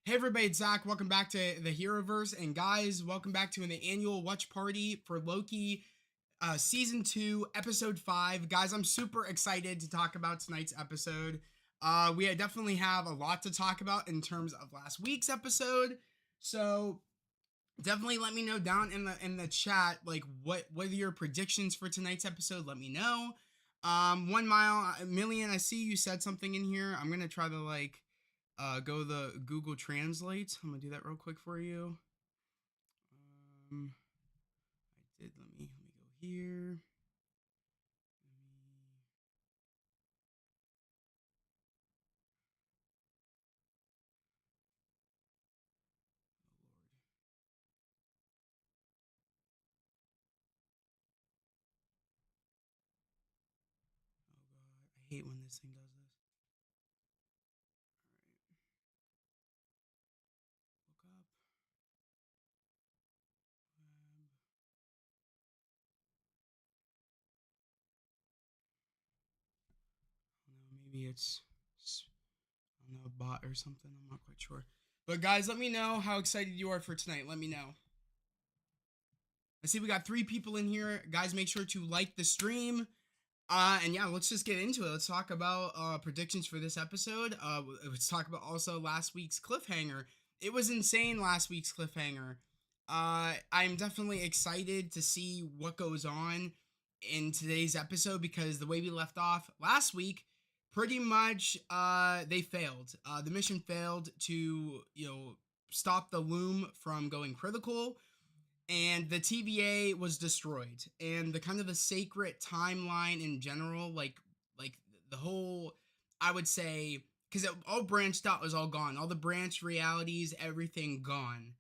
Hey everybody, it's Zach. Welcome back to the Heroverse, and guys, welcome back to the annual watch party for Loki, season 2, episode 5. Guys, I'm super excited to talk about tonight's episode. We definitely have a lot to talk about in terms of last week's episode, so definitely let me know down in the chat like what are your predictions for tonight's episode. Let me know. 1 mile a million. I see you said something in here. I'm gonna try to go the Google Translate. I'm gonna do that real quick for you. Um, I did. Let me go here. Oh God, I hate when this thing does this. All right, look up. I don't know, maybe it's I don't know, a bot or something. I'm not quite sure. But guys, let me know how excited you are for tonight. Let me know. I see we got 3 people in here. Guys, make sure to like the stream. And yeah, let's just get into it. Let's talk about predictions for this episode. Let's talk about also last week's cliffhanger. It was insane last week's cliffhanger. I'm definitely excited to see what goes on in today's episode because the way we left off last week, pretty much they failed. The mission failed to stop the loom from going critical, and the TVA was destroyed, and the kind of the sacred timeline in general, like the whole, I would say, because it all branched out, was all gone, all the branch realities, everything gone,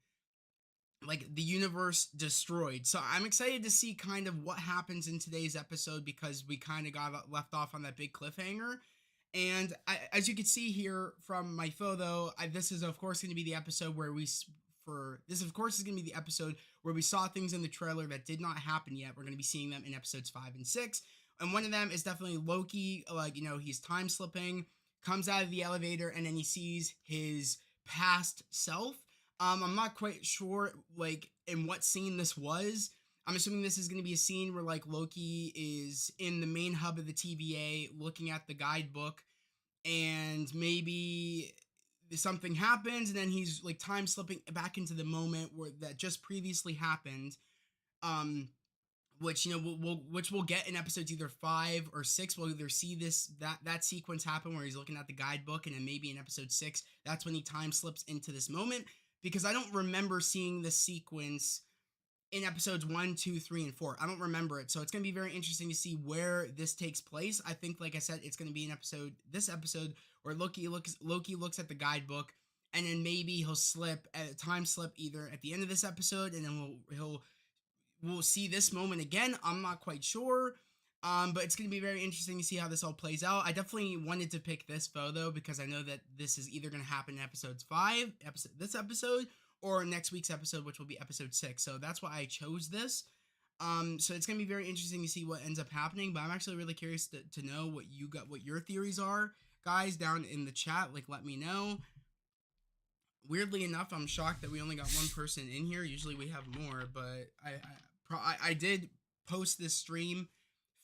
like the universe destroyed. So I'm excited to see kind of what happens in today's episode because we kind of got left off on that big cliffhanger. And as you can see here from my photo, this is of course going to be the episode where of course is going to be the episode where we saw things in the trailer that did not happen yet. We're going to be seeing them in episodes 5 and 6. And one of them is definitely Loki, like, he's time slipping, comes out of the elevator, and then he sees his past self. I'm not quite sure like in what scene this was. I'm assuming this is going to be a scene where like Loki is in the main hub of the TVA looking at the guidebook, and maybe something happens and then he's like time slipping back into the moment where that just previously happened. um which we'll get in episodes either 5 or 6. We'll either see that sequence happen where he's looking at the guidebook, and then maybe in episode 6 that's when he time slips into this moment, because I don't remember seeing this sequence in episodes 1, 2, 3, and 4. I don't remember it. So it's going to be very interesting to see where this takes place. I think, like I said, it's going to be this episode where Loki looks at the guidebook, and then maybe he'll slip at a time slip either at the end of this episode, and then we'll see this moment again. I'm not quite sure. But it's going to be very interesting to see how this all plays out. I definitely wanted to pick this photo because I know that this is either going to happen in this episode, or next week's episode, which will be episode 6. So that's why I chose this. So it's going to be very interesting to see what ends up happening. But I'm actually really curious to know what your theories are, guys, down in the chat. Like, let me know. Weirdly enough, I'm shocked that we only got one person in here. Usually we have more, but I did post this stream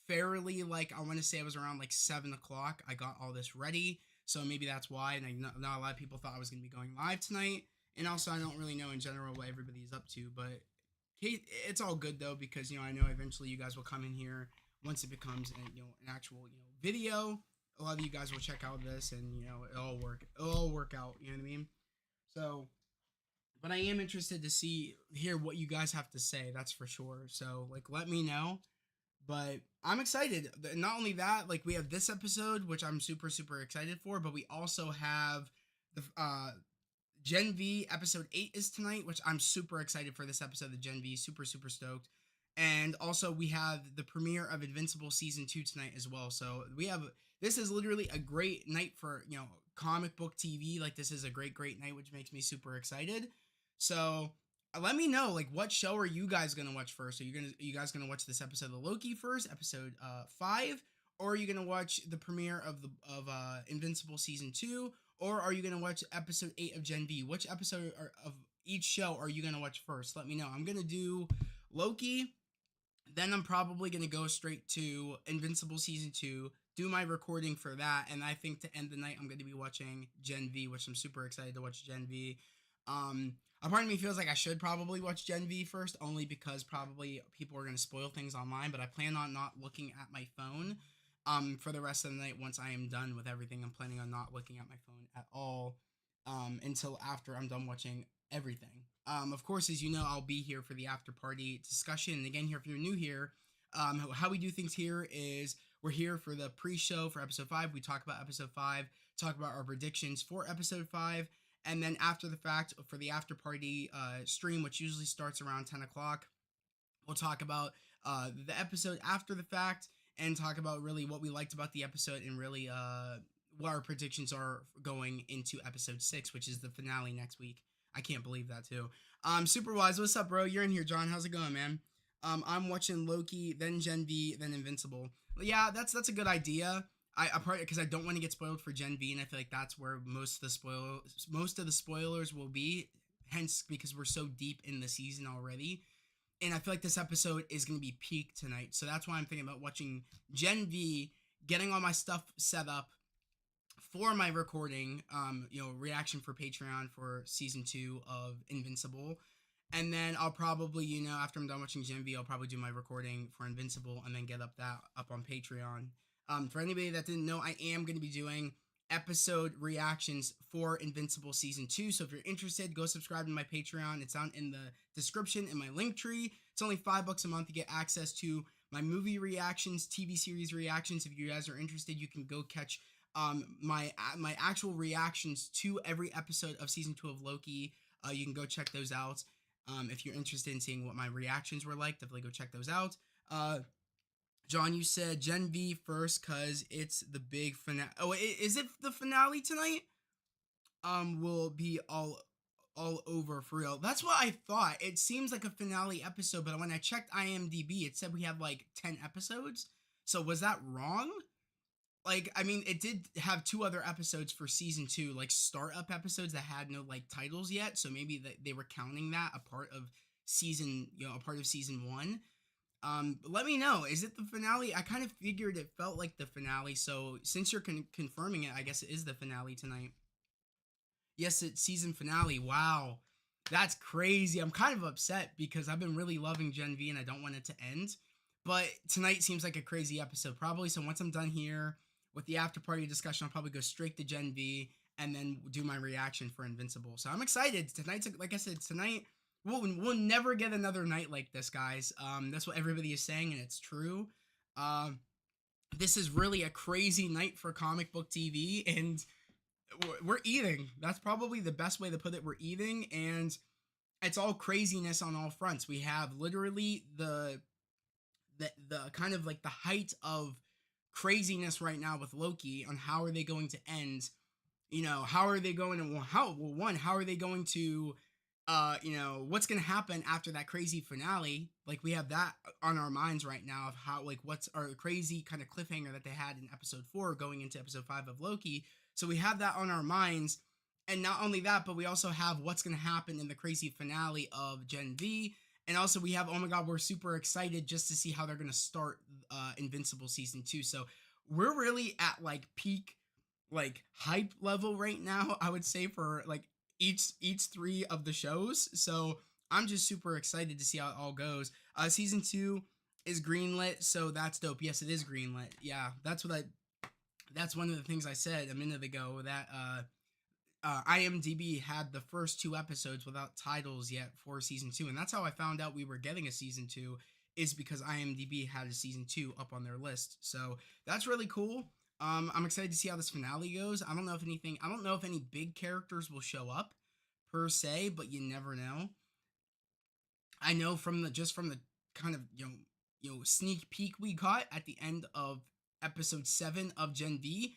fairly, like, I want to say it was around like 7 o'clock. I got all this ready, so maybe that's why. And not a lot of people thought I was going to be going live tonight. And also, I don't really know in general what everybody's up to, but it's all good though, because I know eventually you guys will come in here once it becomes an actual video. A lot of you guys will check out this, and it'll all work out. You know what I mean? So, but I am interested to hear what you guys have to say. That's for sure. So, like, let me know. But I'm excited. Not only that, like, we have this episode, which I'm super super excited for, but we also have the Gen V episode 8 is tonight, which I'm super excited for this episode of Gen V. Super super stoked. And also we have the premiere of Invincible season 2 tonight as well. So this is literally a great night for comic book TV. Like, this is a great night, which makes me super excited. So let me know, like, what show are you guys gonna watch first? Are you guys gonna watch this episode of Loki first, episode 5, or are you gonna watch the premiere of Invincible season 2, or are you gonna watch episode 8 of Gen V? Which episode of each show are you gonna watch first? Let me know. I'm gonna do Loki, then I'm probably gonna go straight to Invincible season 2, do my recording for that, and I think to end the night I'm gonna be watching Gen V, which I'm super excited to watch Gen V. A part of me feels like I should probably watch Gen V first, only because probably people are gonna spoil things online. But I plan on not looking at my phone for the rest of the night. Once I am done with everything, I'm planning on not looking at my phone at all until after I'm done watching everything. Of course, as you know, I'll be here for the after party discussion. And again, here if you're new here, how we do things here is we're here for the pre-show for episode 5. We talk about episode 5, talk about our predictions for episode 5, and then after the fact, for the after party stream, which usually starts around 10 o'clock, we'll talk about the episode after the fact and talk about really what we liked about the episode and really what our predictions are going into episode 6, which is the finale next week. I can't believe that too. Superwise, what's up, bro? You're in here, John. How's it going, man? I'm watching Loki, then Gen V, then Invincible. Yeah, that's a good idea. I probably because I don't want to get spoiled for Gen V, and I feel like that's where most of the spoilers will be. Hence, because we're so deep in the season already, and I feel like this episode is going to be peak tonight. So that's why I'm thinking about watching Gen V, getting all my stuff set up for my recording, reaction for Patreon for season 2 of Invincible. And then I'll probably, after I'm done watching Gen V, I'll probably do my recording for Invincible and then get that up on Patreon. For anybody that didn't know, I am going to be doing episode reactions for Invincible season 2. So if you're interested, go subscribe to my Patreon. It's down in the description in my link tree. It's only $5 a month to get access to my movie reactions, TV series reactions. If you guys are interested, you can go catch my actual reactions to every episode of season 2 of Loki. You can go check those out. If you're interested in seeing what my reactions were like, definitely go check those out. John, you said Gen V first because it's the big finale. Oh, is it the finale tonight? Will be all over for real. That's what I thought. It seems like a finale episode, but when I checked IMDb, it said we have like 10 episodes. So was that wrong? Like, I mean, it did have 2 other episodes for season 2, like startup episodes that had no like titles yet. So maybe they were counting that a part of season 1. Let me know. Is it the finale? I kind of figured it felt like the finale. So since you're confirming it, I guess it is the finale tonight. Yes, it's season finale. Wow. That's crazy. I'm kind of upset because I've been really loving Gen V and I don't want it to end. But tonight seems like a crazy episode, probably. So once I'm done here with the after party discussion, I'll probably go straight to Gen V and then do my reaction for Invincible. So I'm excited. Tonight's, like I said, tonight we'll never get another night like this, guys. That's what everybody is saying, and it's true. This is really a crazy night for comic book TV, and we're eating. That's probably the best way to put it. We're eating, and it's all craziness on all fronts. We have literally the kind of like the height of craziness right now with Loki on how are they going to end. How are they going to how are they going to what's going to happen after that crazy finale? Like, we have that on our minds right now of how, like, what's our crazy kind of cliffhanger that they had in episode 4 going into episode 5 of Loki. So we have that on our minds. And not only that, but we also have what's going to happen in the crazy finale of Gen V. And also we have, oh my God, we're super excited just to see how they're going to start Invincible season 2. So we're really at like peak, like hype level right now, I would say, for like each 3 of the shows. So I'm just super excited to see how it all goes. Season 2 is greenlit, so that's dope. Yes, it is greenlit. Yeah, that's one of the things I said a minute ago, that IMDb had the first 2 episodes without titles yet for season 2, and that's how I found out we were getting a season 2, is because IMDb had a season 2 up on their list. So that's really cool. I'm excited to see how this finale goes. I don't know if any big characters will show up per se, but you never know. I know from the kind of sneak peek we got at the end of episode 7 of Gen V,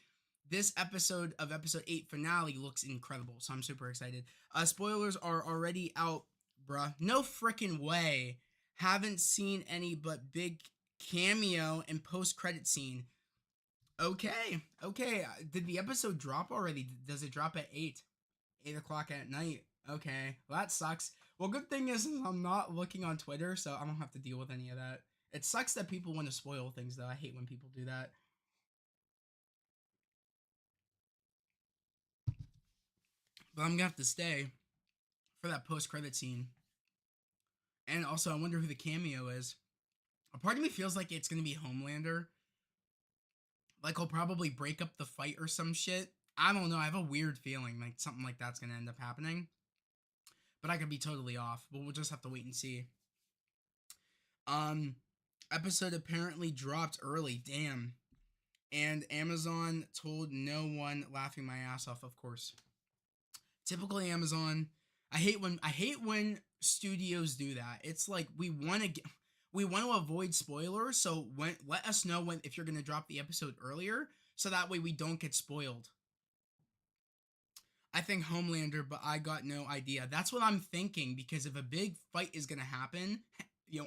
this episode of episode 8 finale looks incredible. So I'm super excited. Spoilers are already out, bruh. No freaking way. Haven't seen any but big cameo and post-credit scene. Okay, okay. Did the episode drop already? Does it drop at 8 o'clock at night? Okay, well that sucks. Well, good thing is I'm not looking on Twitter, so I don't have to deal with any of that. It sucks that people want to spoil things, though. I hate when people do that. But I'm gonna have to stay for that post-credit scene. And also, I wonder who the cameo is. A part of me feels like it's gonna be Homelander. Like he'll probably break up the fight or some shit. I don't know. I have a weird feeling like something like that's gonna end up happening. But I could be totally off. But we'll just have to wait and see. Um, episode apparently dropped early. Damn. And Amazon told no one, laughing my ass off, of course. Typically Amazon. I hate when studios do that. It's like we want to avoid spoilers, so let us know when if you're going to drop the episode earlier so that way we don't get spoiled. I think Homelander, but I got no idea. That's what I'm thinking because if a big fight is going to happen,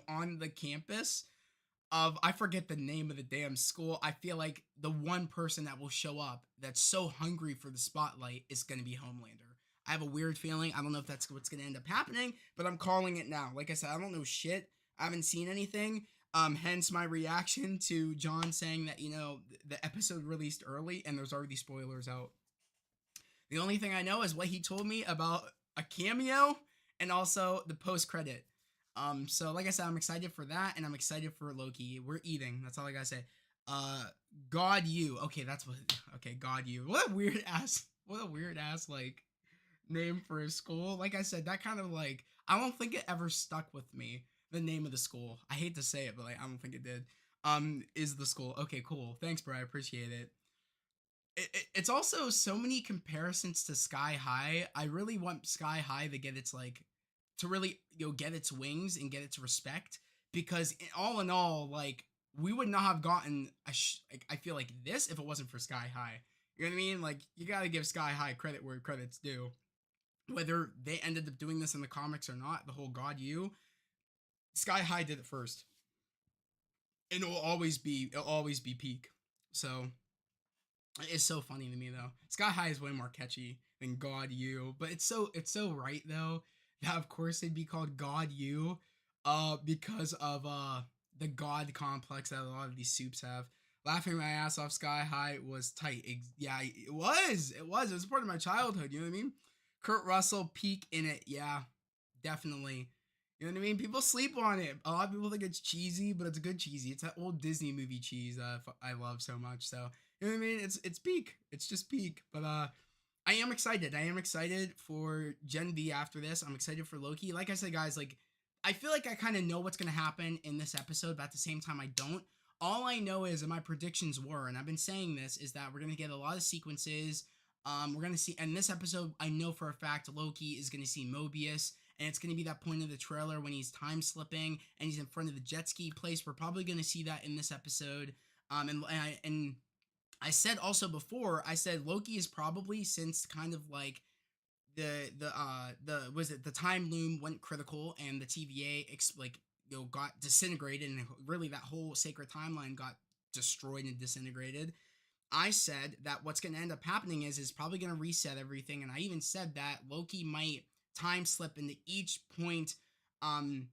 on the campus, of I forget the name of the damn school. I feel like the one person that will show up that's so hungry for the spotlight is going to be Homelander. I have a weird feeling. I don't know if that's what's going to end up happening, but I'm calling it now. Like I said, I don't know shit. I haven't seen anything. Hence my reaction to John saying that the episode released early and there's already spoilers out. The only thing I know is what he told me about a cameo and also the post credit. So like I said, I'm excited for that, and I'm excited for Loki. We're eating. That's all I gotta say. Uh, God, you. Okay, that's what. Okay, God, you. What a weird ass. What a weird ass like name for a school. Like I said, that kind of like I don't think it ever stuck with me. The name of the school. I hate to say it, but like I don't think it did. Is the school? Okay, cool. Thanks, bro. I appreciate it. It's also so many comparisons to Sky High. I really want Sky High to get its like to really get its wings and get its respect because all in all, like we would not have gotten like I feel like this if it wasn't for Sky High. You know what I mean? Like you gotta give Sky High credit where credit's due. Whether they ended up doing this in the comics or not, the whole God you, Sky High did it first, and it'll always be peak. So it's so funny to me though. Sky High is way more catchy than God You, but it's so right though that of course it'd be called God You, because of the God complex that a lot of these soups have. Laughing my ass off, Sky High was tight. Yeah, it was. It was part of my childhood. You know what I mean? Kurt Russell peak in it. Yeah, definitely. You know what I mean? People sleep on it. A lot of people think it's cheesy, but it's good cheesy. It's that old Disney movie cheese that I love so much. So you know what I mean? It's peak. It's just peak. But I am excited. I am excited for Gen V after this. I'm excited for Loki. Like I said, guys, like I feel like I kind of know what's gonna happen in this episode, but at the same time, I don't. All I know is, and my predictions were, and I've been saying this, is that we're gonna get a lot of sequences. We're gonna see, and this episode, I know for a fact, Loki is gonna see Mobius, and it's gonna be that point of the trailer when he's time slipping and he's in front of the jet ski place. We're probably gonna see that in this episode. And I said also before, I said Loki is probably since kind of like the was it the time loom went critical and the TVA got disintegrated and really that whole sacred timeline got destroyed and disintegrated. I said that what's going to end up happening is probably going to reset everything, and I even said that Loki might time slip into each point, and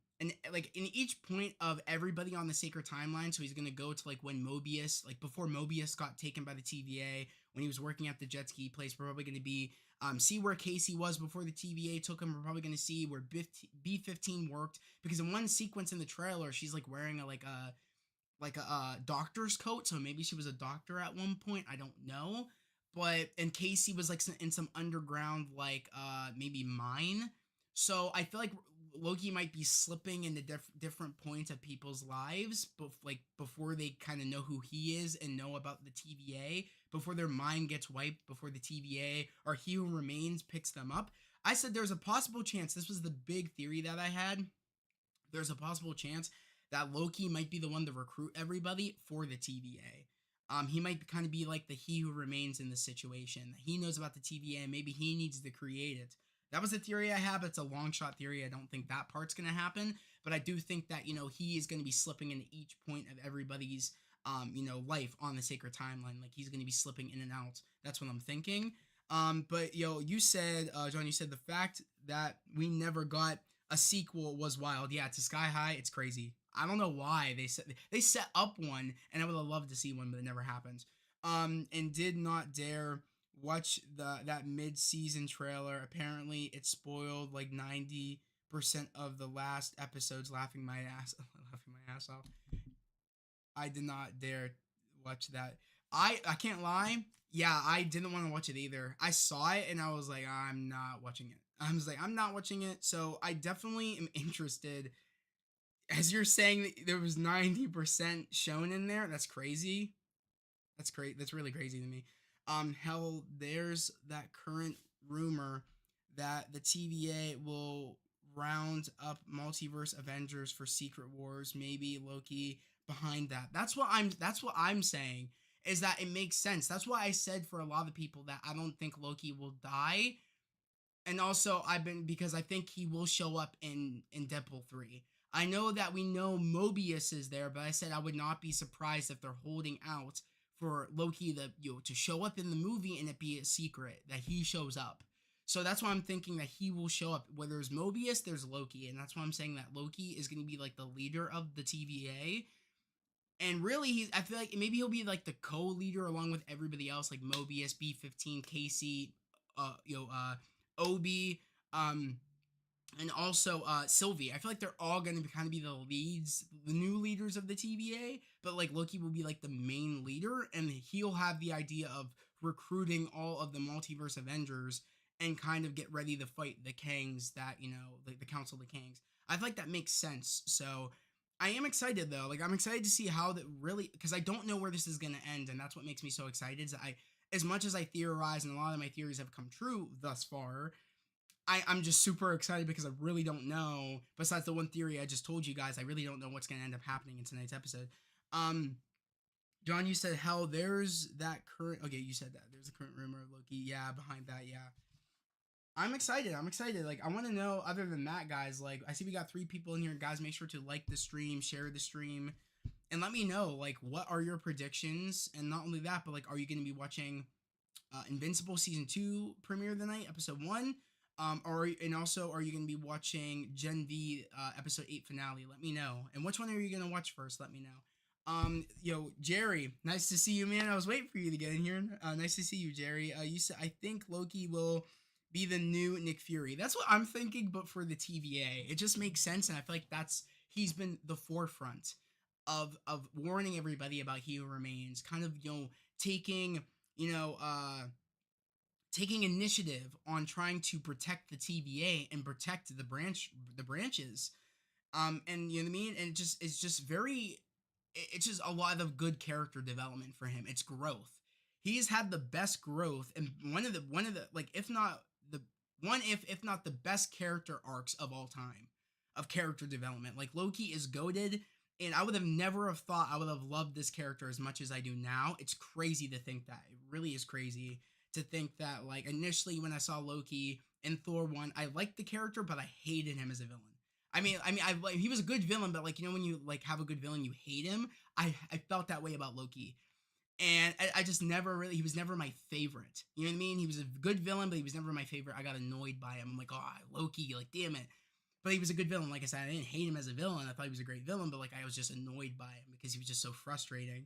like in each point of everybody on the sacred timeline. So he's going to go to like when Mobius, like before Mobius got taken by the TVA, when he was working at the jet ski place. We're probably going to be see where Casey was before the TVA took him. We're probably going to see where B-15 worked because in one sequence in the trailer, she's like wearing a doctor's coat, so maybe she was a doctor at one point. I don't know, but and Casey was like in some underground maybe mine. So I feel like Loki might be slipping into different points of people's lives, but like before they kind of know who he is and know about the TVA, before their mind gets wiped, before the TVA or He Who Remains picks them up. I said there's a possible chance. This was the big theory that I had. There's a possible chance that Loki might be the one to recruit everybody for the TVA. He might kind of be like the He Who Remains in the situation. He knows about the TVA and maybe he needs to create it. That was a theory I have. It's a long shot theory. I don't think that part's going to happen. But I do think that, he is going to be slipping into each point of everybody's life on the sacred timeline. Like he's gonna be slipping in and out. That's what I'm thinking. But you said, John, you said the fact that we never got a sequel was wild. Yeah, to Sky High, it's crazy. I don't know why they set up one, and I would have loved to see one, but it never happened. And did not dare watch that mid season trailer. Apparently, it spoiled like 90% of the last episodes. Laughing my ass, laughing my ass off. I did not dare watch that. I can't lie. Yeah, I didn't want to watch it either. I saw it and I was like, I'm not watching it. I was like, I'm not watching it. So I definitely am interested. As you're saying that there was 90% shown in there, that's crazy. That's great. That's really crazy to me. Hell, there's that current rumor that the TVA will round up multiverse Avengers for Secret Wars. Maybe Loki behind that. That's what I'm saying is that it makes sense. That's why I said for a lot of people that I don't think Loki will die, and also I've been because I think he will show up in Deadpool 3. I know that we know Mobius is there, but I said I would not be surprised if they're holding out for Loki to show up in the movie and it be a secret that he shows up. So that's why I'm thinking that he will show up. Where there's Mobius, there's Loki, and that's why I'm saying that Loki is going to be like the leader of the TVA. And really, I feel like maybe he'll be like the co-leader along with everybody else, like Mobius, B15, Casey, Obi, um, and also Sylvie. I feel like they're all going to kind of be the leads, the new leaders of the TVA. But like Loki will be like the main leader, and he'll have the idea of recruiting all of the multiverse Avengers and kind of get ready to fight the Kangs that like the Council of the Kangs. I feel like that makes sense. So I am excited though. Like I'm excited to see how that really because I don't know where this is gonna end, and that's what makes me so excited. Is that as much as I theorize, and a lot of my theories have come true thus far, I'm just super excited because I really don't know. Besides the one theory I just told you guys, I really don't know what's gonna end up happening in tonight's episode. Um, John, you said hell. There's that current. Okay, you said that. There's a current rumor of Loki. Yeah, behind that. Yeah, I'm excited. I'm excited. Like, I want to know, other than that, guys, like, I see we got 3 people in here. Guys, make sure to like the stream, share the stream, and let me know, like, what are your predictions? And not only that, but, like, are you going to be watching Invincible Season 2 premiere the night, Episode 1? And also, are you going to be watching Gen V Episode 8 finale? Let me know. And which one are you going to watch first? Let me know. Jerry, nice to see you, man. I was waiting for you to get in here. Nice to see you, Jerry. You said, I think Loki will be the new Nick Fury. That's what I'm thinking, but for the TVA. It just makes sense, and I feel like he's been the forefront of warning everybody about He Who Remains, kind of taking you know taking initiative on trying to protect the TVA and protect the branches. And you know what I mean. And it's just a lot of good character development for him. It's growth. He's had the best growth, and one of the like, if not the one, if not the best character arcs of all time of character development. Like Loki is goated, and I would have never have thought I would have loved this character as much as I do now. It's crazy to think that. It really is crazy to think that. Like initially when I saw Loki in Thor 1, I liked the character, but I hated him as a villain. He was a good villain, but like when you like have a good villain, you hate him. I felt that way about Loki, and I just never really. He was never my favorite. You know what I mean? He was a good villain, but he was never my favorite. I got annoyed by him. I'm like, oh, Loki, like damn it. But he was a good villain. Like I said, I didn't hate him as a villain. I thought he was a great villain, but like I was just annoyed by him because he was just so frustrating.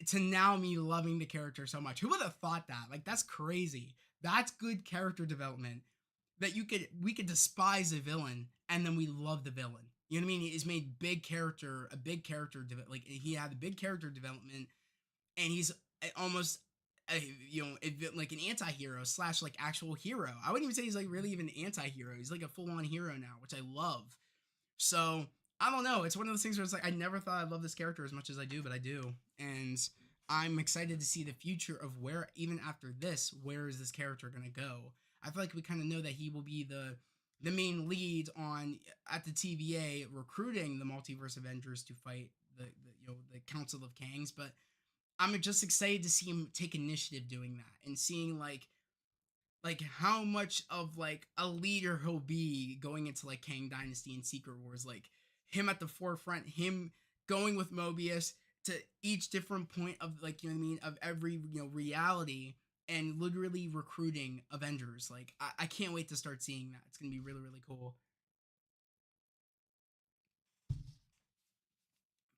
To now me loving the character so much. Who would have thought that? Like that's crazy. That's good character development. That we could despise a villain and then we love the villain. You know what I mean? He's made a big character, like he had a big character development, and he's almost like an anti-hero slash like actual hero. I wouldn't even say he's like really even an anti-hero. He's like a full-on hero now, which I love. So I don't know. It's one of those things where it's like I never thought I'd love this character as much as I do, but I do, and I'm excited to see the future of where even after this, where is this character gonna go? I feel like we kind of know that he will be the main lead on at the TVA recruiting the multiverse Avengers to fight the Council of Kangs, but I'm just excited to see him take initiative doing that and seeing like how much of like a leader he'll be going into like Kang Dynasty and Secret Wars, like him at the forefront, him going with Mobius, to each different point of, like, you know what I mean, of every, reality, and literally recruiting Avengers. Like, I can't wait to start seeing that. It's gonna be really, really cool.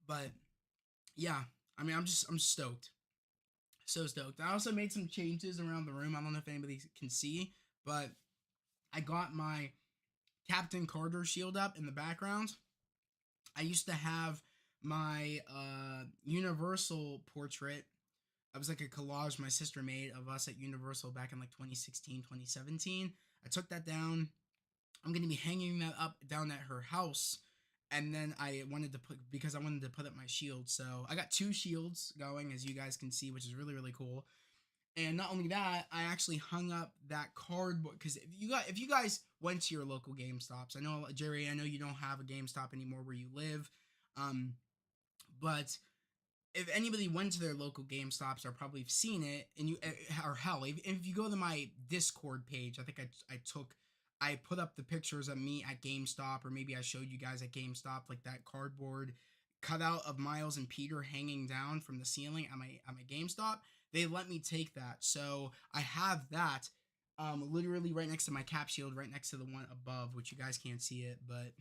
But yeah, I mean, I'm stoked. So stoked. I also made some changes around the room. I don't know if anybody can see, but I got my Captain Carter shield up in the background. I used to have my Universal portrait. I was like a collage my sister made of us at Universal back in like 2016, 2017. I took that down. I'm going to be hanging that up down at her house. And then I wanted to put, because I wanted to put up my shield. So I got two shields going, as you guys can see, which is really, really cool. And not only that, I actually hung up that cardboard, because if you guys went to your local GameStops, I know, Jerry, I know you don't have a GameStop anymore where you live, um, but if anybody went to their local GameStops, or probably have seen it, and or hell, if you go to my Discord page, I think I put up the pictures of me at GameStop, or maybe I showed you guys at GameStop, like that cardboard cutout of Miles and Peter hanging down from the ceiling at my GameStop. They let me take that, so I have that, literally right next to my cap shield, right next to the one above, which you guys can't see it, but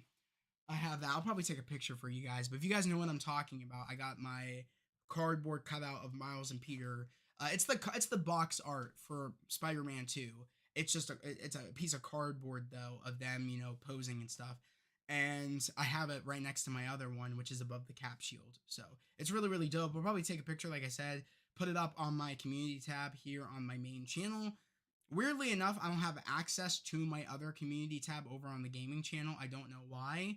I have that. I'll probably take a picture for you guys. But if you guys know what I'm talking about, I got my cardboard cutout of Miles and Peter. It's the box art for Spider-Man 2. It's a piece of cardboard though of them, posing and stuff. And I have it right next to my other one, which is above the cap shield. So it's really, really dope. We'll probably take a picture, like I said, put it up on my community tab here on my main channel. Weirdly enough, I don't have access to my other community tab over on the gaming channel. I don't know why.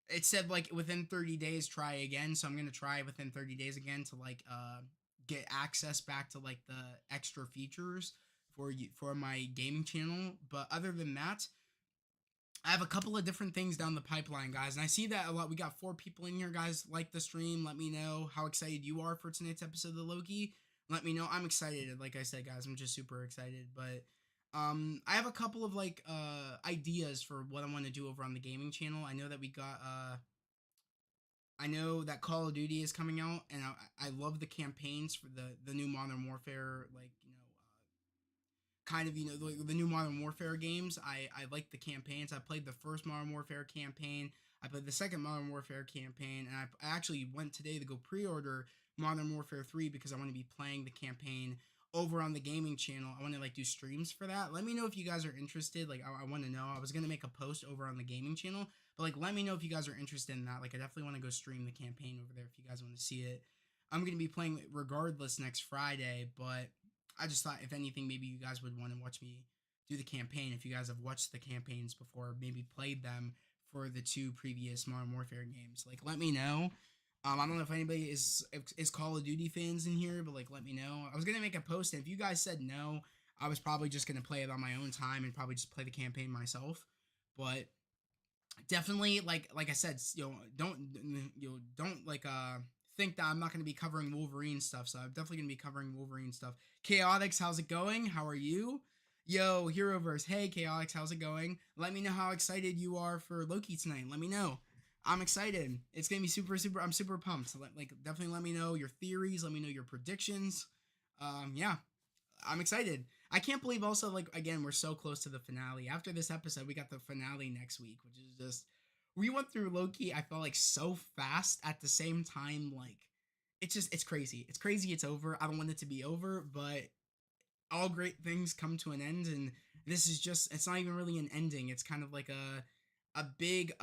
It said like within 30 days try again, so I'm gonna try within 30 days again to like get access back to like the extra features for you for my gaming channel. But other than that, I have a couple of different things down the pipeline, guys, and I see that a lot. We got 4 people in here, guys. Like the stream, let me know how excited you are for tonight's episode of the Loki. Let me know. I'm excited. Like I said, guys, I'm just super excited. But I have a couple of like ideas for what I want to do over on the gaming channel. I know that we got I know that Call of Duty is coming out, and I love the campaigns for the new Modern Warfare, like, kind of, the new Modern Warfare games. I like the campaigns. I played the first Modern Warfare campaign. I played the second Modern Warfare campaign, and I actually went today to go pre-order Modern Warfare 3 because I want to be playing the campaign over on the gaming channel. I want to like do streams for that. Let me know if you guys are interested. Like, I want to know. I was gonna make a post over on the gaming channel, but like, let me know if you guys are interested in that. Like, I definitely want to go stream the campaign over there if you guys want to see it. I'm gonna be playing regardless next Friday, but I just thought if anything, maybe you guys would want to watch me do the campaign. If you guys have watched the campaigns before, maybe played them for the 2 previous Modern Warfare games, like, let me know. I don't know if anybody is Call of Duty fans in here, but like, let me know. I was gonna make a post, and if you guys said no, I was probably just gonna play it on my own time and probably just play the campaign myself. But definitely, like I said, don't like think that I'm not going to be covering Wolverine stuff. So I'm definitely going to be covering Wolverine stuff. Chaotix, how's it going? How are you? Yo, Heroverse, hey Chaotix, how's it going? Let me know how excited you are for Loki tonight. Let me know. I'm excited. It's gonna be super, super. I'm super pumped. So like, definitely let me know your theories. Let me know your predictions. Yeah, I'm excited. I can't believe also, like, again, we're so close to the finale. After this episode, we got the finale next week, which is just, we went through Loki, I felt like, so fast. At the same time, like, it's crazy. It's crazy. It's over. I don't want it to be over, but all great things come to an end, and this is just, it's not even really an ending. It's kind of like a big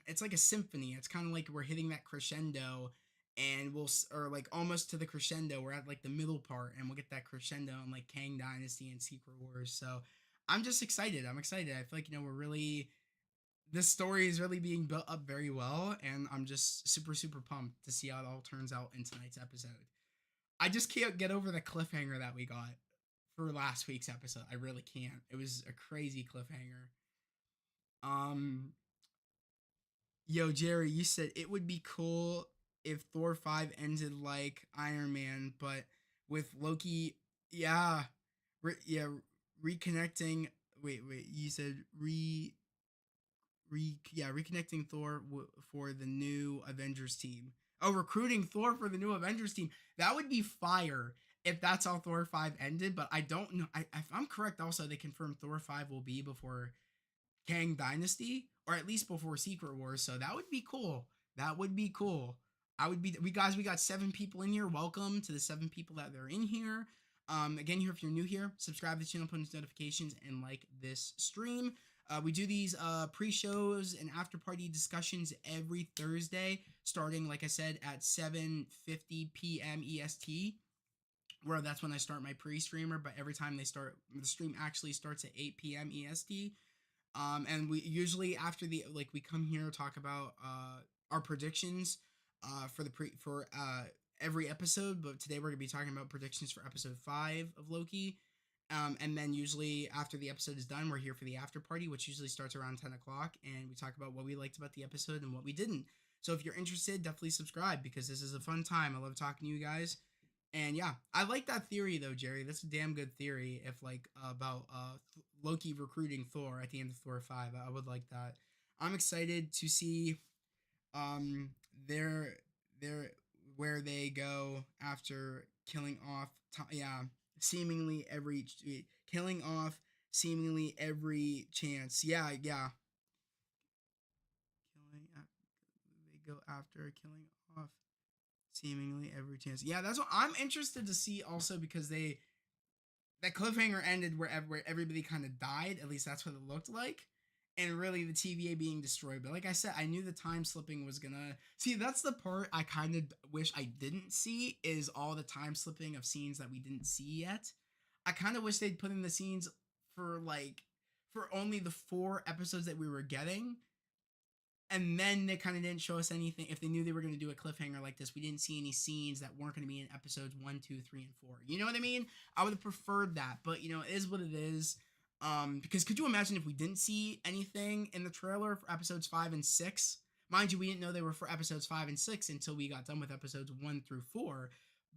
it's like a symphony. It's kind of like we're hitting that crescendo, and or like almost to the crescendo. We're at like the middle part, and we'll get that crescendo in like Kang Dynasty and Secret Wars. So I'm just excited. I'm excited. I feel like, we're really, this story is really being built up very well, and I'm just super, super pumped to see how it all turns out in tonight's episode. I just can't get over the cliffhanger that we got for last week's episode. I really can't. It was a crazy cliffhanger. Um, Yo, Jerry, you said it would be cool if Thor 5 ended like Iron Man, but with Loki, yeah, yeah, reconnecting. Wait, you said yeah, reconnecting Thor for the new Avengers team. Oh, recruiting Thor for the new Avengers team. That would be fire if that's how Thor 5 ended, but I don't know. If I'm correct, also, they confirmed Thor 5 will be before Kang Dynasty, or at least before Secret Wars. So that would be cool. That would be cool. I would be. We got 7 people in here. Welcome to the 7 people that are in here. Again, here if you're new here, subscribe to the channel, put on notifications, and like this stream. We do these pre-shows and after-party discussions every Thursday, starting, like I said, at 7:50 p.m. EST, where that's when I start my pre-streamer. But every time they start, the stream actually starts at 8 p.m. EST. And we usually after the we come here talk about our predictions for every episode. But today we're gonna be talking about predictions for episode 5 of Loki. And then usually after the episode is done, we're here for the after party, which usually starts around 10 o'clock, and we talk about what we liked about the episode and what we didn't. So if you're interested, definitely subscribe because this is a fun time. I love talking to you guys. And yeah, I like that theory though, Jerry. That's a damn good theory. If like about Loki recruiting Thor at the end of Thor 5, I would like that. I'm excited to see um their their where they go after killing off seemingly every killing off seemingly every chance. Yeah. Killing they go after killing off seemingly every chance. Yeah, that's what I'm interested to see also because that cliffhanger ended where everybody kind of died. At least that's what it looked like. And really the TVA being destroyed. But like I said, I knew the time slipping was gonna see. That's the part I kind of wish I didn't see is all the time slipping of scenes that we didn't see yet. I kind of wish they'd put in the scenes for for only the 4 episodes that we were getting, and then they kind of didn't show us anything. If they knew they were going to do a cliffhanger like this, we didn't see any scenes that weren't going to be in episodes 1, 2, 3, and 4. You know what I mean? I would have preferred that, but you know, it is what it is. Because could you imagine if we didn't see anything in the trailer for episodes 5 and 6? Mind you, we didn't know they were for episodes 5 and 6 until we got done with episodes 1 through 4.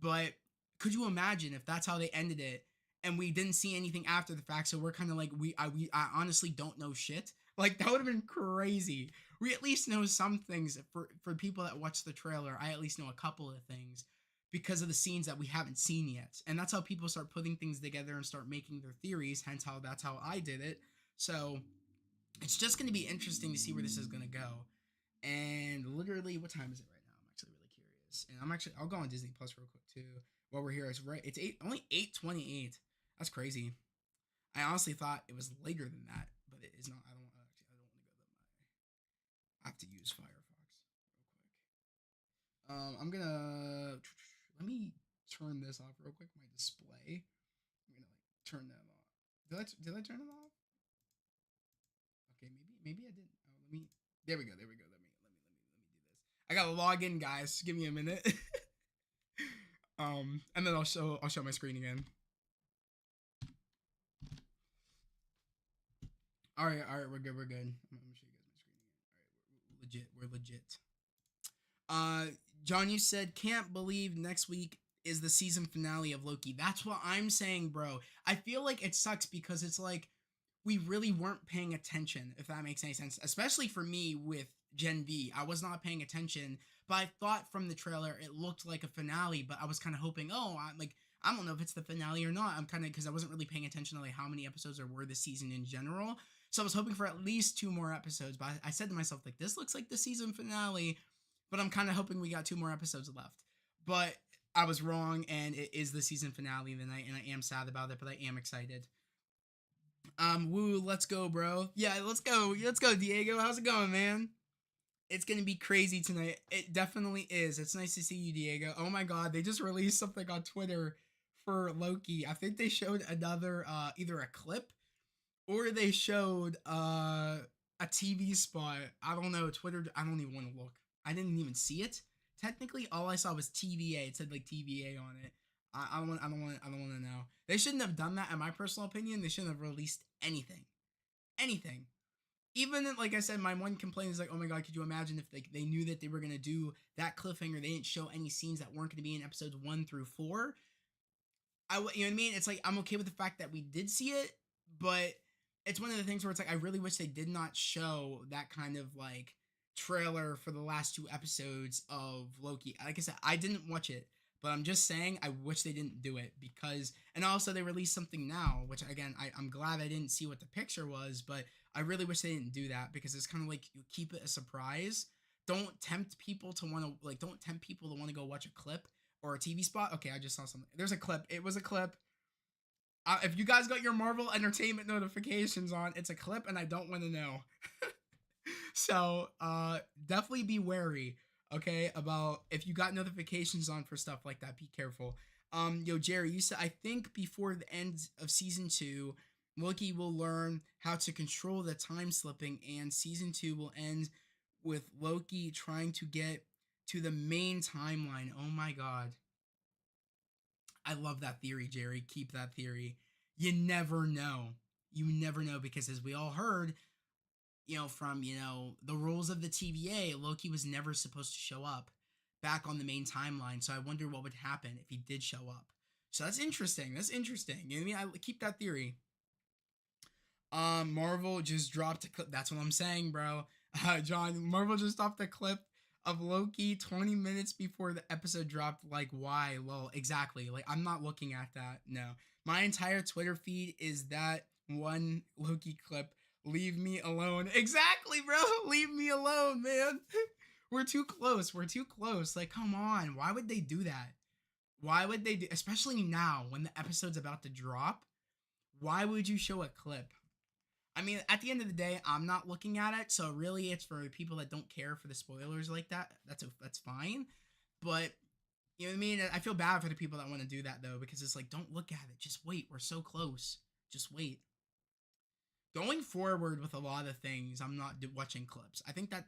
But could you imagine if that's how they ended it and we didn't see anything after the fact? So we're kind of like, I honestly don't know shit. Like, that would have been crazy. We at least know some things for people that watch the trailer. I at least know a couple of things because of the scenes that we haven't seen yet. And that's how people start putting things together and start making their theories, hence how that's how I did it. So it's just going to be interesting to see where this is going to go. And literally, what time is it right now? I'm actually really curious. And I'll go on Disney Plus real quick too while we're here. It's only 8:28. That's crazy. I honestly thought it was later than that, but it is not. I don't want to go I have to use Firefox real quick. I'm gonna let me turn this off real quick. My display. I'm gonna turn that off. Did I turn it off? Okay, maybe I didn't. Oh, let me. There we go. There we go. Let me do this. I gotta log in, guys. Give me a minute. And then I'll show my screen again. All right, we're good. I'm gonna show you guys my screen again. All right, we're legit. John, you said can't believe next week is the season finale of Loki. That's what I'm saying, bro. I feel like it sucks because it's like we really weren't paying attention, if that makes any sense. Especially for me with Gen V. I was not paying attention, but I thought from the trailer it looked like a finale, but I was kind of hoping, I don't know if it's the finale or not. I'm kind of because I wasn't really paying attention to like how many episodes there were this season in general. So I was hoping for at least 2 more episodes, but I said to myself like this looks like the season finale, but I'm kind of hoping we got 2 more episodes left. But I was wrong, and it is the season finale tonight, and I am sad about it, but I am excited. Woo, let's go, bro. Yeah, let's go, Diego. How's it going, man? It's gonna be crazy tonight. It definitely is. It's nice to see you, Diego. Oh my god, they just released something on Twitter for Loki. I think they showed another either a clip or they showed a TV spot. I don't know. Twitter, I don't even want to look. I didn't even see it. Technically, all I saw was TVA. It said like TVA on it. I don't want to know. They shouldn't have done that in my personal opinion. They shouldn't have released anything. Anything. Even like I said, my one complaint is like, oh my god, could you imagine if they knew that they were gonna do that cliffhanger? They didn't show any scenes that weren't gonna be in episodes 1 through 4. You know what I mean? It's like I'm okay with the fact that we did see it, but it's one of the things where it's like I really wish they did not show that kind of like trailer for the last two episodes of Loki. Like I said, I didn't watch it, but I'm just saying I wish they didn't do it because, and also they released something now, which again, I'm glad I didn't see what the picture was, but I really wish they didn't do that because it's kind of like you keep it a surprise. Don't tempt people to want to, like, don't tempt people to want to go watch a clip or a TV spot. Okay, I just saw something. There's a clip. It was a clip. If you guys got your Marvel Entertainment notifications on, it's a clip, and I don't want to know. So definitely be wary, okay, about if you got notifications on for stuff like that. Be careful. Yo, Jerry, you said I think before the end of season 2, Loki will learn how to control the time slipping, and season 2 will end with Loki trying to get to the main timeline. Oh my god. I love that theory, Jerry. Keep that theory. You never know. You never know because as we all heard, from, the rules of the TVA, Loki was never supposed to show up back on the main timeline. So I wonder what would happen if he did show up. So that's interesting. That's interesting. You know what I mean? I keep that theory. Marvel just dropped a clip. That's what I'm saying, bro. John, Marvel just dropped a clip of Loki 20 minutes before the episode dropped. Like, why? Lol. Exactly. Like, I'm not looking at that. No. My entire Twitter feed is that one Loki clip. Leave me alone. Exactly, bro. Leave me alone, man. We're too close. We're too close. Like, come on. Why would they do that? Why would they do, especially now when the episode's about to drop? Why would you show a clip? I mean, at the end of the day, I'm not looking at it, so really it's for people that don't care for the spoilers like that. That's fine. But you know what I mean? I feel bad for the people that want to do that though, because it's like, don't look at it. Just wait. We're so close. Just wait. Going forward with a lot of things, I'm not watching clips. I think that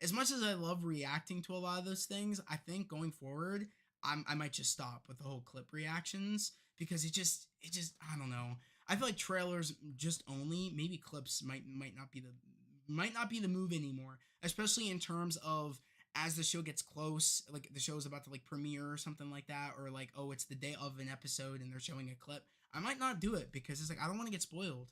as much as I love reacting to a lot of those things, I think going forward, I might just stop with the whole clip reactions because it just I don't know. I feel like trailers just only, maybe clips might not be the move anymore, especially in terms of as the show gets close, like the show's about to like premiere or something like that, or like, oh, it's the day of an episode and they're showing a clip. I might not do it because it's like I don't want to get spoiled.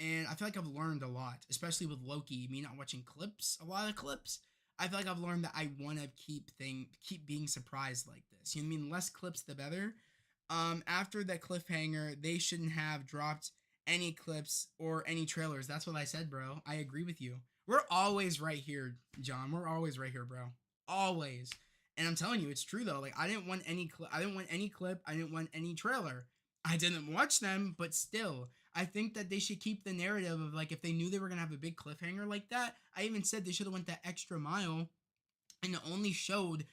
And I feel like I've learned a lot, especially with Loki. Me not watching clips, a lot of clips. I feel like I've learned that I want to keep being surprised like this. You know what I mean? Less clips, the better. After that cliffhanger, they shouldn't have dropped any clips or any trailers. That's what I said, bro. I agree with you. We're always right here, John. We're always right here, bro. Always. And I'm telling you, it's true though. Like I didn't want any clip. I didn't want any clip. I didn't want any trailer. I didn't watch them, but still, I think that they should keep the narrative of like if they knew they were gonna have a big cliffhanger like that. I even said they should have went that extra mile and only showed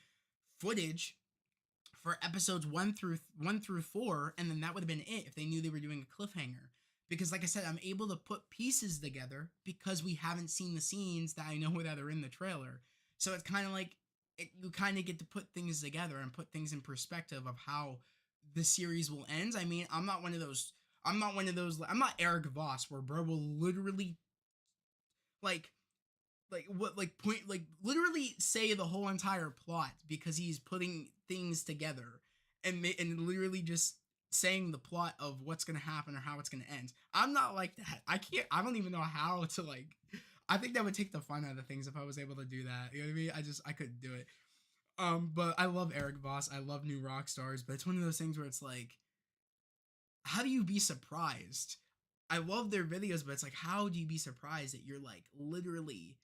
footage for episodes one through 4, and then that would have been it if they knew they were doing a cliffhanger. Because like I said, I'm able to put pieces together because we haven't seen the scenes that I know that are in the trailer. So it's kind of like you kind of get to put things together and put things in perspective of how the series will end. I mean, I'm not one of those. I'm not one of those. I'm not Eric Voss, where bro will literally like what like point like literally say the whole entire plot because he's putting things together and literally just saying the plot of what's gonna happen or how it's gonna end. I'm not like that. I can't. I don't even know how to like. I think that would take the fun out of things if I was able to do that. You know what I mean? I couldn't do it. But I love Eric Voss. I love New Rock Stars. But it's one of those things where it's like, how do you be surprised? I love their videos, but it's like, how do you be surprised that you're like literally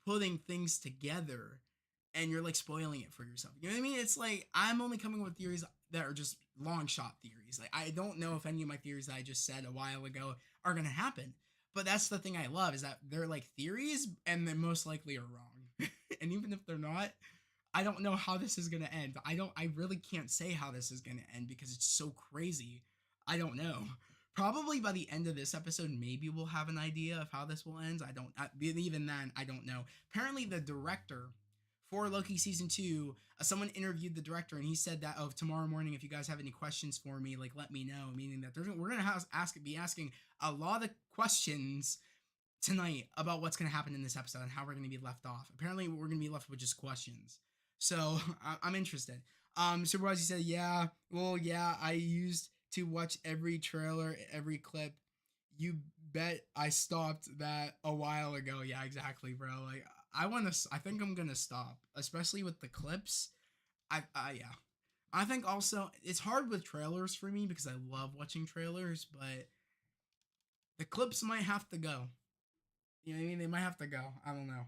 putting things together and you're like spoiling it for yourself? You know what I mean? It's like I'm only coming up with theories that are just long shot theories. Like I don't know if any of my theories that I just said a while ago are gonna happen. But that's the thing I love is that they're like theories and they most likely are wrong. And even if they're not, I don't know how this is gonna end. I really can't say how this is gonna end because it's so crazy. I don't know. Probably by the end of this episode, maybe we'll have an idea of how this will end. Even then, I don't know. Apparently, the director for Loki season 2, someone interviewed the director and he said that of tomorrow morning, if you guys have any questions for me, like let me know. Meaning that we're gonna be asking a lot of questions tonight about what's gonna happen in this episode and how we're gonna be left off. Apparently, we're gonna be left with just questions. So I'm interested. Supervisor said, yeah, well, yeah, I used to watch every trailer, every clip. You bet I stopped that a while ago. Yeah, exactly, bro. Like I want to. I think I'm gonna stop, especially with the clips. Yeah. I think also it's hard with trailers for me because I love watching trailers, but the clips might have to go. You know what I mean? They might have to go. I don't know.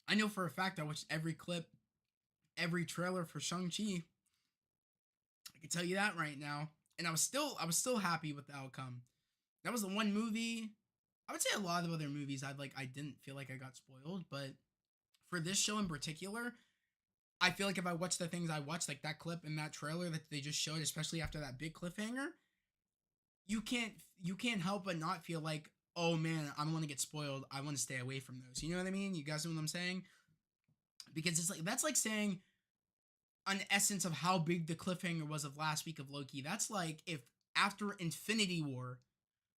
I know for a fact I watched every clip, every trailer for Shang-Chi. I can tell you that right now. And I was still happy with the outcome. That was the one movie. I would say a lot of other movies I didn't feel like I got spoiled, but for this show in particular, I feel like if I watch the things I watched, like that clip and that trailer that they just showed, especially after that big cliffhanger, you can't you can't help but not feel like, oh man, I don't want to get spoiled. I want to stay away from those. You know what I mean? You guys know what I'm saying? Because it's like that's like saying an essence of how big the cliffhanger was of last week of Loki. That's like if after Infinity War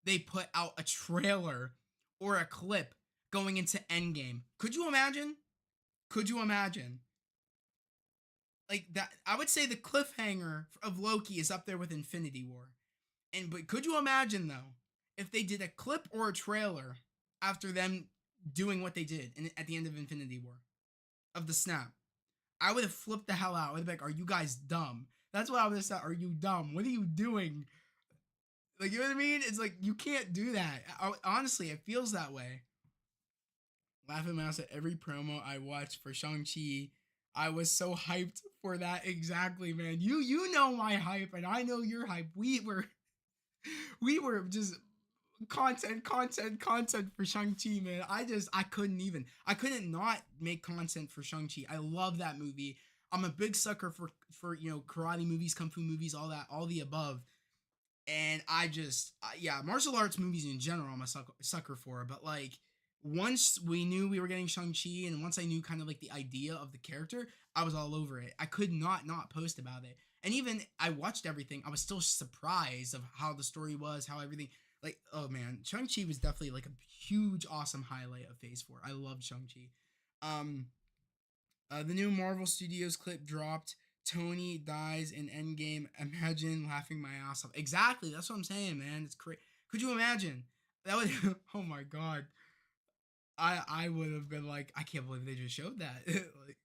they put out a trailer or a clip going into Endgame. Could you imagine? Could you imagine? Like that, I would say the cliffhanger of Loki is up there with Infinity War. And but could you imagine though if they did a clip or a trailer after them doing what they did at the end of Infinity War of the snap? I would have flipped the hell out. I would have been like, "Are you guys dumb?" That's what I would have said. Are you dumb? What are you doing? Like, you know what I mean? It's like you can't do that. Honestly, it feels that way. Laughing Mouse at every promo I watched for Shang-Chi. I was so hyped for that exactly, man. You know my hype and I know your hype. We were just content for Shang-Chi, man. I couldn't not make content for Shang-Chi. I love that movie. I'm a big sucker for karate movies, kung fu movies, all that, all the above. And yeah, martial arts movies in general I'm a sucker for, but like once we knew we were getting Shang-Chi and once I knew kind of like the idea of the character, I was all over it. I could not post about it. And even I watched everything, I was still surprised of how the story was, how everything, like, oh man, Shang-Chi was definitely like a huge awesome highlight of Phase 4. I loved Shang-Chi. Um the new Marvel Studios clip dropped. Tony dies in Endgame. Imagine laughing my ass off. Exactly. That's what I'm saying, man. It's crazy. Could you imagine? That would. Oh my god. I would have been like, I can't believe they just showed that. Like,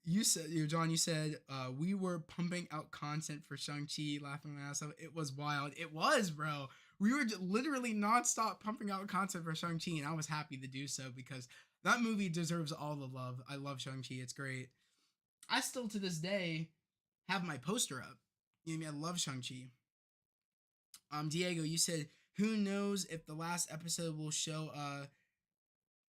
you said, John. You said, we were pumping out content for Shang Chi, laughing my ass off. It was wild. It was, bro. We were literally nonstop pumping out content for Shang Chi, and I was happy to do so because that movie deserves all the love. I love Shang Chi. It's great. I still to this day have my poster up. You know what I mean? I love Shang Chi. Diego, you said who knows if the last episode will show a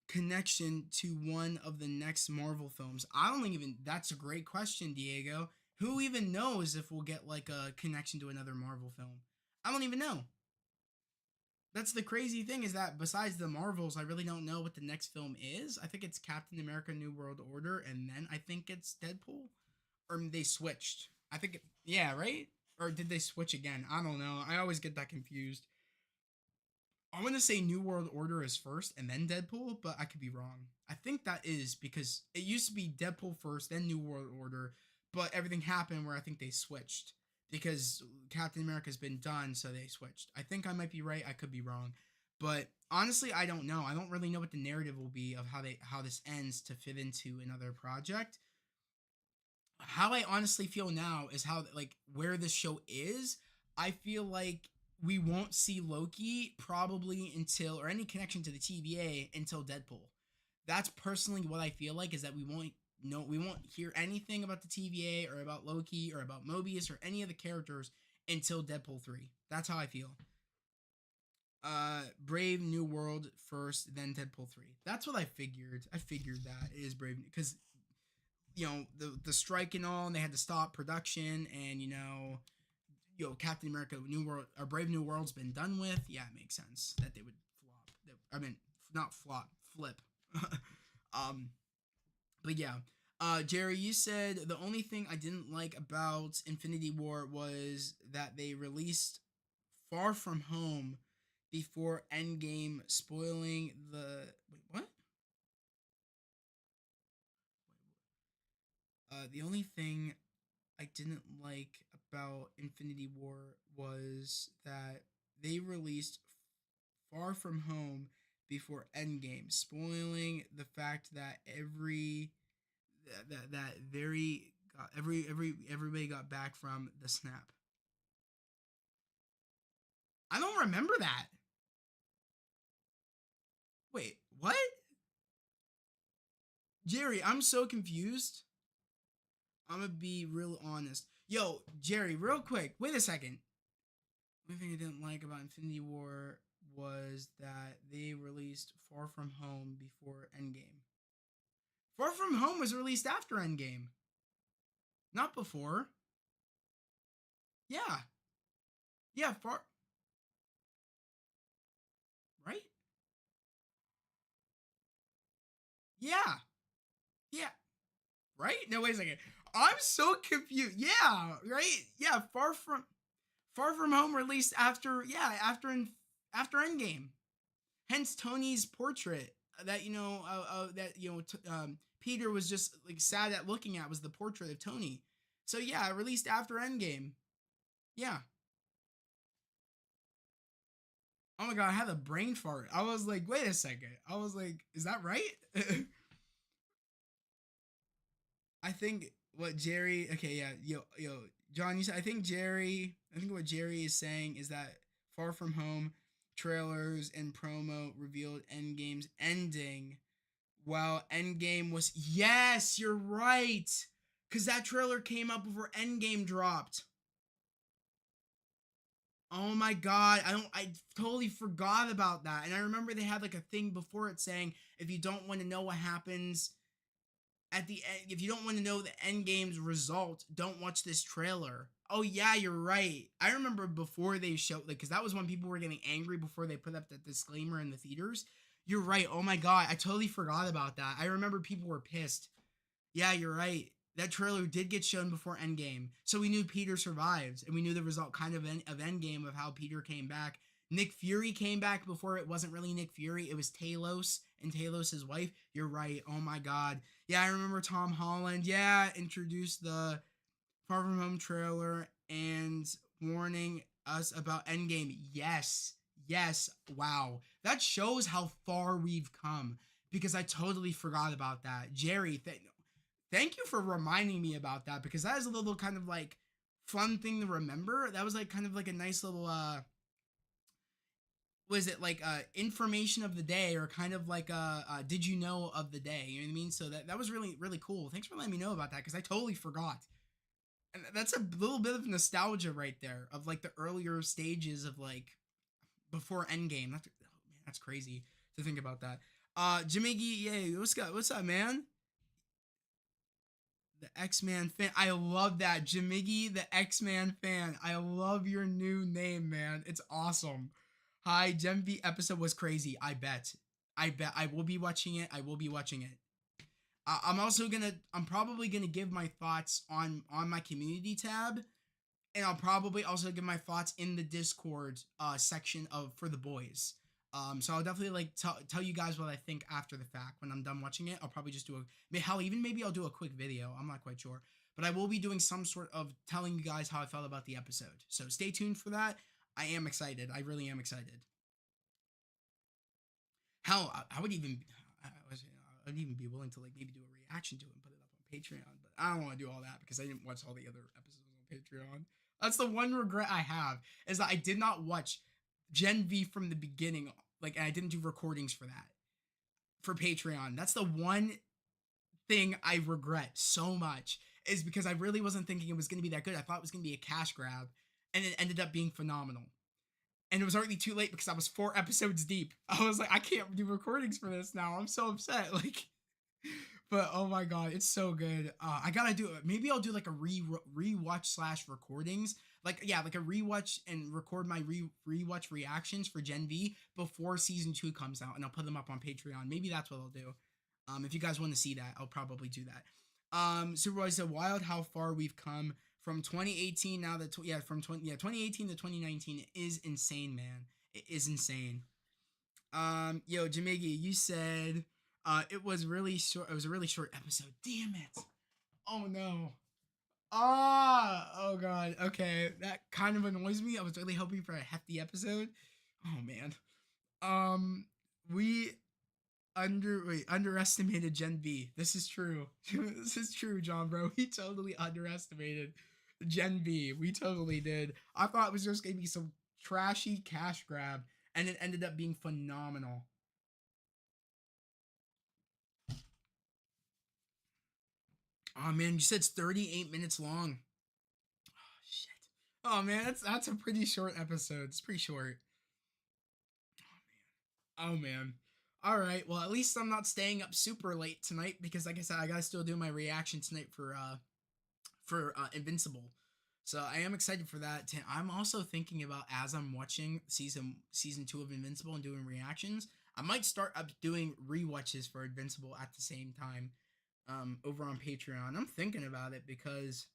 connection to one of the next Marvel films. I don't even. That's a great question, Diego. Who even knows if we'll get like a connection to another Marvel film? I don't even know. That's the crazy thing is that besides the Marvels, I really don't know what the next film is. I think it's Captain America: New World Order, and then I think it's Deadpool, or they switched. I think, yeah, right? Or did they switch again? I don't know. I always get that confused. I want to say New World Order is first and then Deadpool, but I could be wrong. I think that is because it used to be Deadpool first, then New World Order, but everything happened where I think they switched because Captain America's been done, so they switched. I think I might be right. I could be wrong, but honestly, I don't know. I don't really know what the narrative will be of how this ends to fit into another project. How I honestly feel now is how like where this show is. I feel like we won't see Loki probably until or any connection to the TVA until Deadpool. That's personally what I feel like is that we won't hear anything about the TVA or about Loki or about Mobius or any of the characters until Deadpool 3. That's how I feel. Brave New World first, then Deadpool 3. That's what I figured. I figured that it is Brave because the strike and all, and they had to stop production, and Captain America New World or Brave New World's been done with. Yeah, it makes sense that they would flop. I mean, not flop, flip. um, but yeah. Jerry, you said the only thing I didn't like about Infinity War was that they released Far From Home before Endgame, spoiling the wait what? The only thing I didn't like about Infinity War was that they released Far From Home before Endgame, spoiling the fact that everybody got back from the snap. I don't remember that. Wait, what? Jerry, I'm so confused. I'm gonna be real honest. Yo, Jerry, real quick, wait a second. One thing I didn't like about Infinity War was that they released Far From Home before Endgame. Far From Home was released after Endgame, not before. Yeah, yeah, right? Yeah, yeah, right? No, wait a second. I'm so confused. Yeah, right? Yeah, Far From Home released after, yeah, after Endgame. Hence Tony's portrait that Peter was just like sad at looking at was the portrait of Tony. So yeah, released after Endgame. Yeah. Oh my god, I had a brain fart. I was like, wait a second. I was like, is that right? I think what Jerry. Okay, yeah, John. You said I think Jerry. I think what Jerry is saying is that Far From Home trailers and promo revealed Endgame's ending, while Endgame was. Yes, you're right. Cause that trailer came out before Endgame dropped. Oh my god, I totally forgot about that. And I remember they had like a thing before it saying if you don't want to know what happens at the end, if you don't want to know the end game's result, don't watch this trailer. Oh yeah, you're right. I remember before they showed, like, because that was when people were getting angry before they put up the disclaimer in the theaters. You're right. Oh my god, I totally forgot about that. I remember people were pissed. Yeah, you're right. That trailer did get shown before Endgame, so we knew Peter survived, and we knew the result kind of Endgame of how Peter came back. Nick Fury came back before it wasn't really Nick Fury; it was Talos and Talos' wife. You're right. Oh my god. Yeah, I remember Tom Holland. Yeah, introduced the Far From Home trailer and warning us about Endgame. Yes, yes. Wow, that shows how far we've come because I totally forgot about that. Jerry, thank you for reminding me about that because that is a little kind of like fun thing to remember. That was like kind of like a nice little was it like information of the day or kind of like did you know of the day, you know what I mean? So that was really really cool. Thanks for letting me know about that because I totally forgot. And that's a little bit of nostalgia right there of like the earlier stages of like before Endgame. That's, oh man, that's crazy to think about that. Jamigi, yay, what's up, man? The X-Man fan. I love that. Jamigi, the X-Man fan. I love your new name, man. It's awesome. Hi, Gen V episode was crazy. I bet. I bet. I will be watching it. I will be watching it. I'm probably gonna give my thoughts on my community tab, and I'll probably also give my thoughts in the Discord section of for the boys. So I'll definitely like tell you guys what I think after the fact when I'm done watching it. I'll probably just do maybe I'll do a quick video. I'm not quite sure, but I will be doing some sort of telling you guys how I felt about the episode. So stay tuned for that. I am excited. I really am excited. Hell, I would even I'd even be willing to like maybe do a reaction to it and put it up on Patreon, but I don't want to do all that because I didn't watch all the other episodes on Patreon. That's the one regret I have is that I did not watch Gen V from the beginning, like, and I didn't do recordings for that for Patreon. That's the one thing I regret so much is because I really wasn't thinking it was going to be that good. I thought it was going to be a cash grab, and it ended up being phenomenal. And it was already too late because I was 4 episodes deep. I was like, I can't do recordings for this now. I'm so upset. Like, but oh my god, it's so good. I gotta do it. Maybe I'll do like a rewatch slash recordings. Like yeah, like a rewatch and record my rewatch reactions for Gen V before season 2 comes out, and I'll put them up on Patreon. Maybe that's what I'll do. If you guys want to see that, I'll probably do that. Superboy said, "Wild how far we've come from 2018 now that from 2018 to 2019 is insane, man. It is insane." Yo, Jamigi, you said it was really short. It was a really short episode. Damn it. Oh no. Ah, oh god. Okay, that kind of annoys me. I was really hoping for a hefty episode. Oh man. Um, we underestimated Gen B. This is true. This is true, John, bro. We totally underestimated Gen B. We totally did. I thought it was just gonna be some trashy cash grab, and it ended up being phenomenal. Oh man, you said it's 38 minutes long. Oh shit. Oh man, that's a pretty short episode. It's pretty short. Oh man. All right. Well, at least I'm not staying up super late tonight because, like I said, I gotta still do my reaction tonight for Invincible. So I am excited for that. I'm also thinking about as I'm watching season 2 of Invincible and doing reactions, I might start up doing rewatches for Invincible at the same time over on Patreon. I'm thinking about it because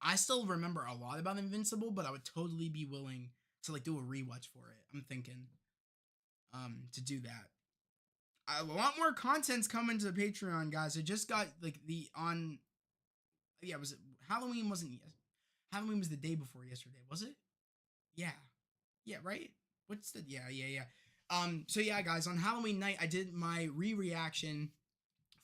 I still remember a lot about Invincible, but I would totally be willing to like do a rewatch for it. I'm thinking to do that. A lot more content's coming to Patreon, guys. I just got like the on yeah, was it Halloween wasn't yes. Halloween was the day before yesterday, was it? Yeah. Yeah, right? What's the yeah. So yeah, guys, on Halloween night I did my re-reaction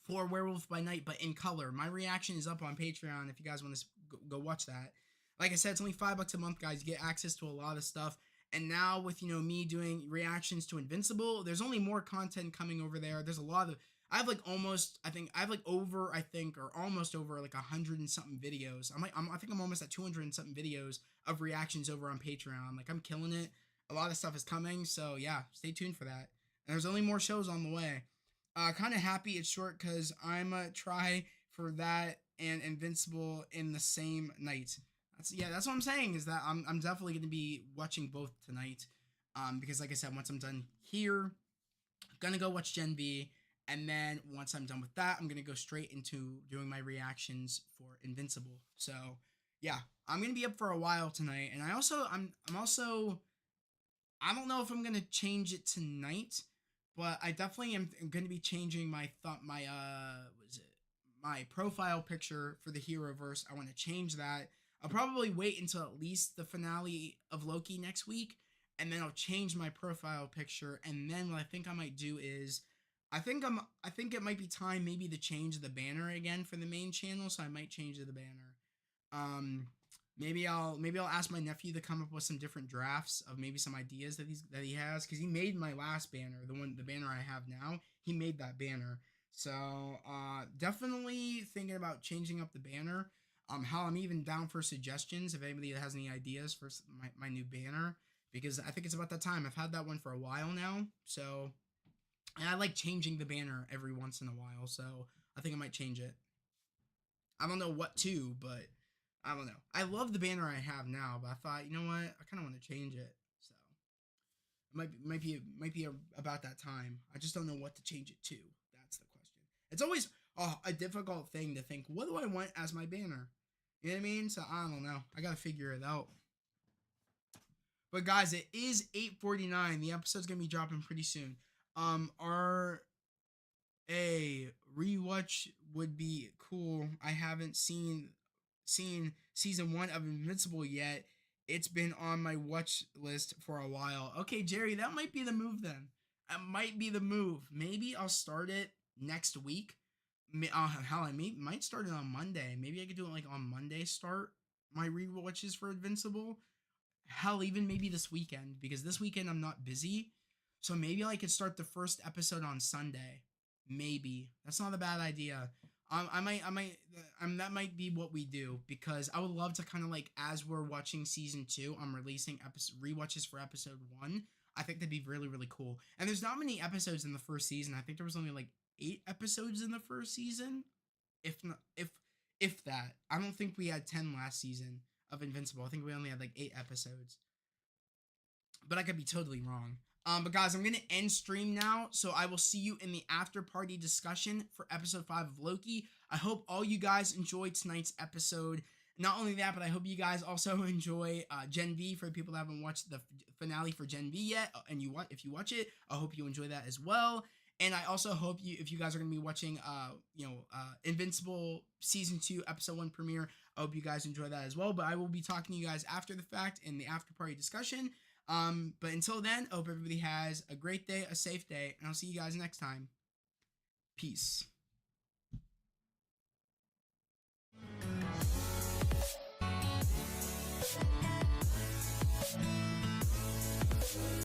for Werewolf by Night, but in color. My reaction is up on Patreon if you guys want to go watch that. Like I said, it's only $5 a month, guys. You get access to a lot of stuff. And now with me doing reactions to Invincible, there's only more content coming over there. There's a lot of I have like almost I have like over or almost over like 100 and something videos. I think I'm almost at 200 and something videos of reactions over on Patreon. Like I'm killing it. A lot of stuff is coming, so yeah, stay tuned for that. And there's only more shows on the way. Kind of happy it's short because I'm try for that and Invincible in the same night. That's what I'm saying is that I'm definitely going to be watching both tonight. Because like I said, once I'm done here, I'm gonna go watch Gen V, and then once I'm done with that, I'm gonna go straight into doing my reactions for Invincible. So yeah, I'm gonna be up for a while tonight, and I'm also I don't know if I'm gonna change it tonight, but I definitely am gonna be changing my thought my was it my profile picture for the hero verse. I want to change that. I'll probably wait until at least the finale of Loki next week, and then I'll change my profile picture. And then what I think I might do is, I think it might be time maybe to change the banner again for the main channel. So I might change the banner. Um, maybe I'll ask my nephew to come up with some different drafts of maybe some ideas that he has because he made my last banner, the banner I have now. He made that banner, so definitely thinking about changing up the banner. How I'm even down for suggestions if anybody has any ideas for my new banner because I think it's about that time. I've had that one for a while now, so and I like changing the banner every once in a while, so I think I might change it. I don't know what to, but I don't know. I love the banner I have now, but I thought, you know what, I kind of want to change it. So it might be about that time. I just don't know what to change it to. That's the question. It's always a difficult thing to think. What do I want as my banner? You know what I mean? So I don't know. I gotta figure it out. But guys, it is 8:49. The episode's gonna be dropping pretty soon. Our a rewatch would be cool. I haven't seen season 1 of Invincible yet. It's been on my watch list for a while. Okay, Jerry, that might be the move then. That might be the move. Maybe I'll start it next week. Hell, might start it on Monday. Maybe I could do it like on Monday. Start my rewatches for Invincible. Hell, even maybe this weekend because this weekend I'm not busy. So maybe I could start the first episode on Sunday. Maybe that's not a bad idea. That might be what we do because I would love to kind of like as we're watching season 2, I'm releasing episode rewatches for episode 1. I think that'd be really really cool. And there's not many episodes in the first season. I think there was only like 8 episodes in the first season, if not if that. I don't think we had 10 last season of Invincible. I think we only had like 8 episodes, but I could be totally wrong. But guys, I'm gonna end stream now, so I will see you in the after party discussion for episode 5 of Loki. I hope all you guys enjoyed tonight's episode. Not only that, but I hope you guys also enjoy Gen V for people that haven't watched the finale for Gen V yet. And if you watch it, I hope you enjoy that as well. And I also hope if you guys are going to be watching, Invincible season 2 episode 1 premiere, I hope you guys enjoy that as well. But I will be talking to you guys after the fact in the after party discussion. But until then, I hope everybody has a great day, a safe day, and I'll see you guys next time. Peace.